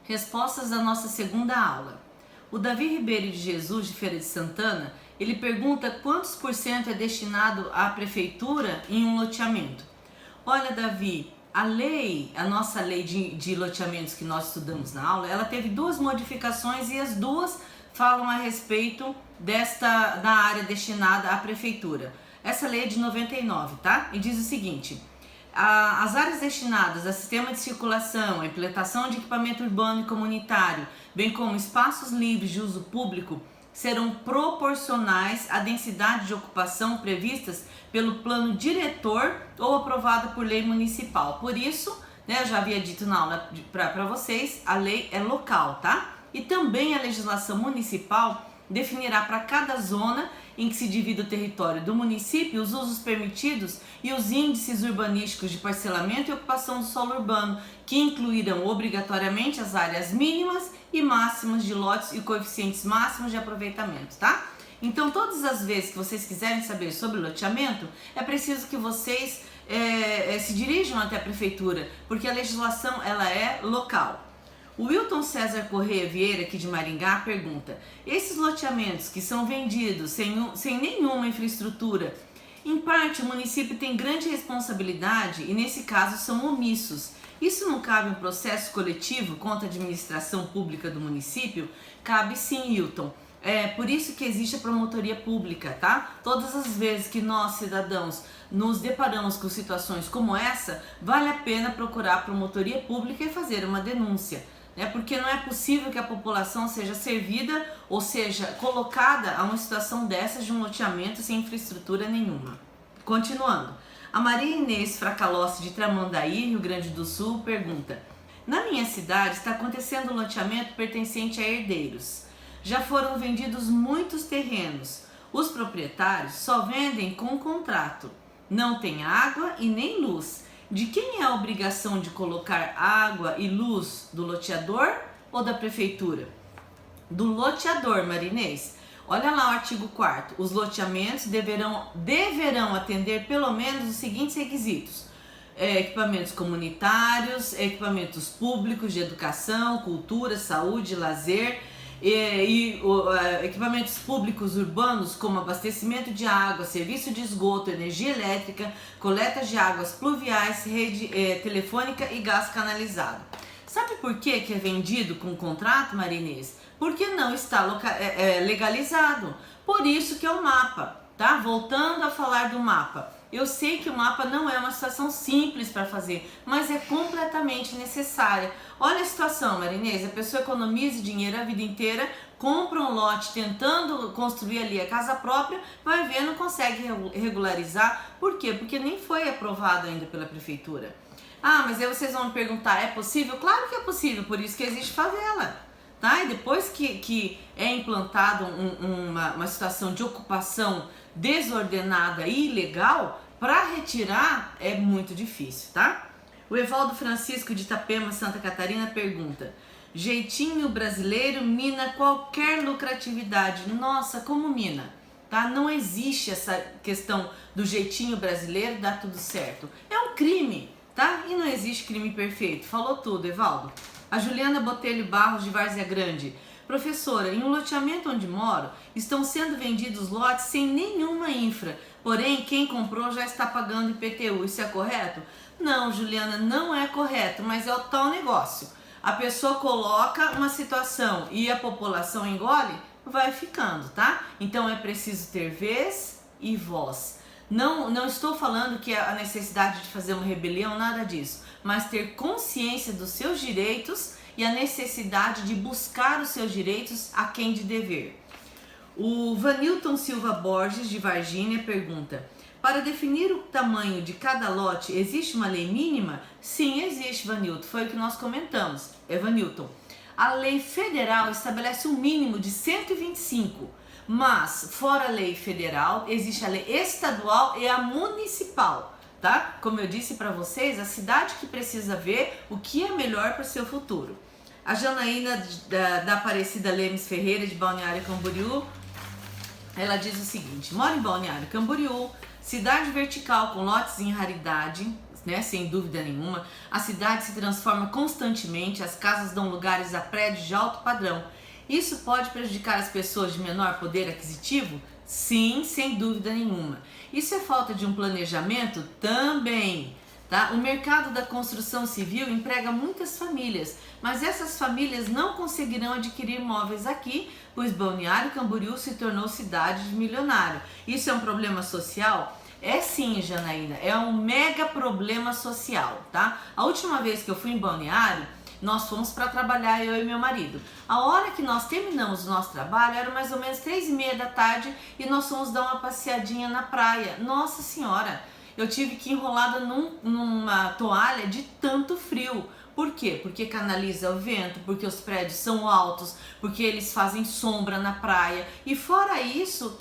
Respostas da nossa segunda aula. O Davi Ribeiro de Jesus, de Feira de Santana, ele pergunta quantos por cento é destinado à prefeitura em um loteamento. Olha, Davi, a nossa lei de loteamentos que nós estudamos na aula, ela teve duas modificações e as duas falam a respeito da área destinada à prefeitura. Essa lei é de 99, tá? E diz o seguinte: as áreas destinadas a sistema de circulação, a implantação de equipamento urbano e comunitário, bem como espaços livres de uso público, serão proporcionais à densidade de ocupação previstas pelo plano diretor ou aprovada por lei municipal. Por isso, eu já havia dito na aula para vocês, a lei é local, tá? E também a legislação municipal definirá para cada zona em que se divide o território do município os usos permitidos e os índices urbanísticos de parcelamento e ocupação do solo urbano, que incluirão obrigatoriamente as áreas mínimas e máximas de lotes e coeficientes máximos de aproveitamento, tá? Então, todas as vezes que vocês quiserem saber sobre loteamento, é preciso que vocês se dirijam até a prefeitura, porque a legislação ela é local. O Wilton César Correia Vieira, aqui de Maringá, pergunta: esses loteamentos que são vendidos sem nenhuma infraestrutura, em parte o município tem grande responsabilidade e nesse caso são omissos. Isso não cabe um processo coletivo contra a administração pública do município? Cabe sim, Wilton. É por isso que existe a promotoria pública, tá? Todas as vezes que nós, cidadãos, nos deparamos com situações como essa, vale a pena procurar a promotoria pública e fazer uma denúncia. Porque não é possível que a população seja servida ou seja colocada a uma situação dessas de um loteamento sem infraestrutura nenhuma. Continuando, a Maria Inês Fracalossi de Tramandaí, Rio Grande do Sul, pergunta: na minha cidade está acontecendo um loteamento pertencente a herdeiros. Já foram vendidos muitos terrenos. Os proprietários só vendem com contrato. Não tem água e nem luz. De quem é a obrigação de colocar água e luz? Do loteador ou da prefeitura? Do loteador, Marinês. Olha lá o artigo 4º. Os loteamentos deverão atender pelo menos os seguintes requisitos: equipamentos comunitários, equipamentos públicos de educação, cultura, saúde, lazer, equipamentos públicos urbanos como abastecimento de água, serviço de esgoto, energia elétrica, coleta de águas pluviais, rede telefônica e gás canalizado. Sabe por que é vendido com contrato, Marinês? Porque não está legalizado. Por isso que é o mapa, tá? Voltando a falar do mapa. Eu sei que o mapa não é uma situação simples para fazer, mas é completamente necessária. Olha a situação, Marinês, a pessoa economiza dinheiro a vida inteira, compra um lote tentando construir ali a casa própria, vai ver, não consegue regularizar. Por quê? Porque nem foi aprovado ainda pela prefeitura. Ah, mas aí vocês vão me perguntar, é possível? Claro que é possível, por isso que existe favela. Tá? E depois que é implantado uma situação de ocupação desordenada e ilegal, para retirar é muito difícil, tá? O Evaldo Francisco de Itapema, Santa Catarina, pergunta: jeitinho brasileiro mina qualquer lucratividade. Nossa, como mina? Tá? Não existe essa questão do jeitinho brasileiro, dá tudo certo. É um crime, tá? E não existe crime perfeito. Falou tudo, Evaldo. A Juliana Botelho Barros, de Várzea Grande: professora, em um loteamento onde moro, estão sendo vendidos lotes sem nenhuma infra, porém quem comprou já está pagando IPTU, isso é correto? Não, Juliana, não é correto, mas é o tal negócio. A pessoa coloca uma situação e a população engole, vai ficando, tá? Então é preciso ter vez e voz. Não estou falando que é a necessidade de fazer uma rebelião, nada disso, mas ter consciência dos seus direitos e a necessidade de buscar os seus direitos a quem de dever. O Vanilton Silva Borges, de Varginha, pergunta: para definir o tamanho de cada lote, existe uma lei mínima? Sim, existe, Vanilton, foi o que nós comentamos, Vanilton. A lei federal estabelece um mínimo de 125, mas fora a lei federal, existe a lei estadual e a municipal, tá? Como eu disse para vocês, a cidade que precisa ver o que é melhor para o seu futuro. A Janaína da Aparecida Lemes Ferreira, de Balneário Camboriú, ela diz o seguinte: moro em Balneário Camboriú, cidade vertical com lotes em raridade, né? Sem dúvida nenhuma. A cidade se transforma constantemente, as casas dão lugares a prédios de alto padrão. Isso pode prejudicar as pessoas de menor poder aquisitivo? Sim, sem dúvida nenhuma. Isso é falta de um planejamento? Também. Tá? O mercado da construção civil emprega muitas famílias, mas essas famílias não conseguirão adquirir imóveis aqui, pois Balneário Camboriú se tornou cidade de milionário. Isso é um problema social? É sim, Janaína, é um mega problema social, tá? A última vez que eu fui em Balneário, nós fomos para trabalhar, eu e meu marido. A hora que nós terminamos o nosso trabalho era mais ou menos 3h30 da tarde e nós fomos dar uma passeadinha na praia. Nossa Senhora! Eu tive que ir enrolada numa toalha de tanto frio. Por quê? Porque canaliza o vento, porque os prédios são altos, porque eles fazem sombra na praia. E fora isso,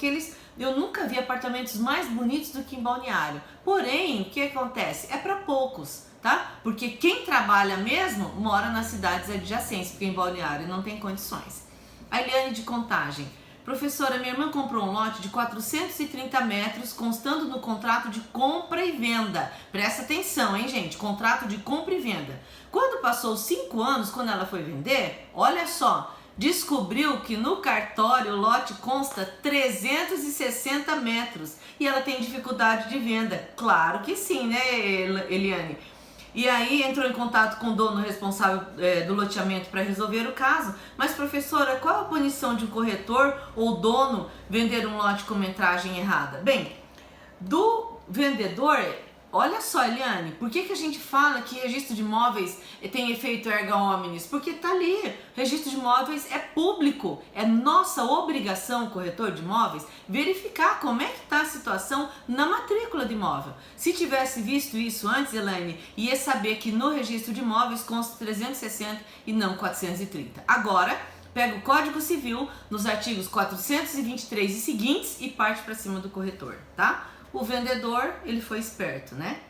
eu nunca vi apartamentos mais bonitos do que em Balneário. Porém, o que acontece? É para poucos, tá? Porque quem trabalha mesmo mora nas cidades adjacentes, porque em Balneário não tem condições. A Eliane de Contagem. Professora, minha irmã comprou um lote de 430 metros, constando no contrato de compra e venda. Presta atenção, hein, gente? Contrato de compra e venda. Quando passou 5 anos, quando ela foi vender, olha só, descobriu que no cartório o lote consta 360 metros e ela tem dificuldade de venda. Claro que sim, né, Eliane? E aí entrou em contato com o dono responsável do loteamento para resolver o caso. Mas professora, qual a punição de um corretor ou dono vender um lote com metragem errada? Bem, do vendedor, olha só, Eliane, por que a gente fala que registro de imóveis tem efeito erga omnes? Porque tá ali, registro de imóveis é público, é nossa obrigação, corretor de imóveis, verificar como é que está a situação na matrícula de imóvel. Se tivesse visto isso antes, Elaine, ia saber que no registro de imóveis consta 360 e não 430. Agora, pega o Código Civil nos artigos 423 e seguintes e parte para cima do corretor, tá? O vendedor, ele foi esperto, né?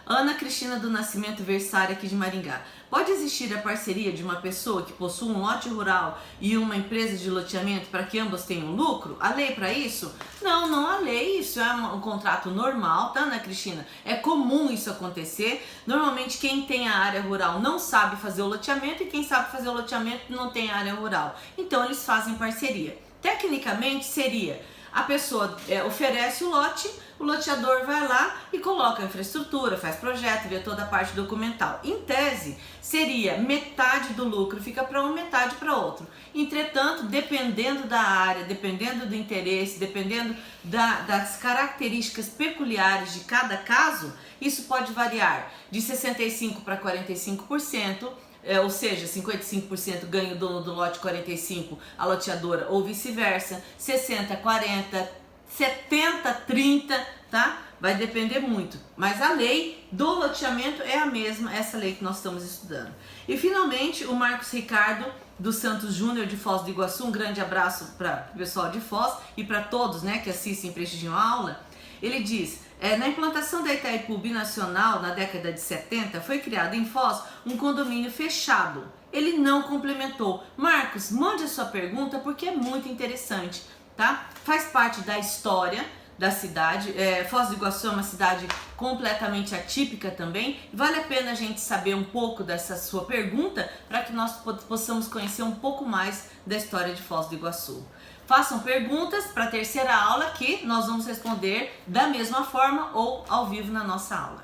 Ana Cristina do Nascimento Versária, aqui de Maringá. Pode existir a parceria de uma pessoa que possui um lote rural e uma empresa de loteamento para que ambos tenham lucro? Há lei para isso? Não há lei. Isso é um contrato normal, tá, Ana Cristina? É comum isso acontecer. Normalmente quem tem a área rural não sabe fazer o loteamento e quem sabe fazer o loteamento não tem a área rural. Então eles fazem parceria. Tecnicamente seria... A pessoa oferece o lote, o loteador vai lá e coloca a infraestrutura, faz projeto, vê toda a parte documental. Em tese, seria metade do lucro fica para um, metade para outro. Entretanto, dependendo da área, dependendo do interesse, dependendo das características peculiares de cada caso, isso pode variar de 65% para 45%. Ou seja, 55% ganha o dono do lote, 45% a loteadora, ou vice-versa, 60%, 40%, 70%, 30%, tá? Vai depender muito, mas a lei do loteamento é a mesma, essa lei que nós estamos estudando. E finalmente, o Marcos Ricardo dos Santos Júnior de Foz do Iguaçu, um grande abraço para o pessoal de Foz e para todos, né, que assistem e prestigiam a aula. Ele diz... na implantação da Itaipu Binacional, na década de 70, foi criado em Foz um condomínio fechado. Ele não complementou. Marcos, mande a sua pergunta porque é muito interessante, tá? Faz parte da história da cidade. Foz do Iguaçu é uma cidade completamente atípica também. Vale a pena a gente saber um pouco dessa sua pergunta para que nós possamos conhecer um pouco mais da história de Foz do Iguaçu. Façam perguntas para a terceira aula que nós vamos responder da mesma forma ou ao vivo na nossa aula.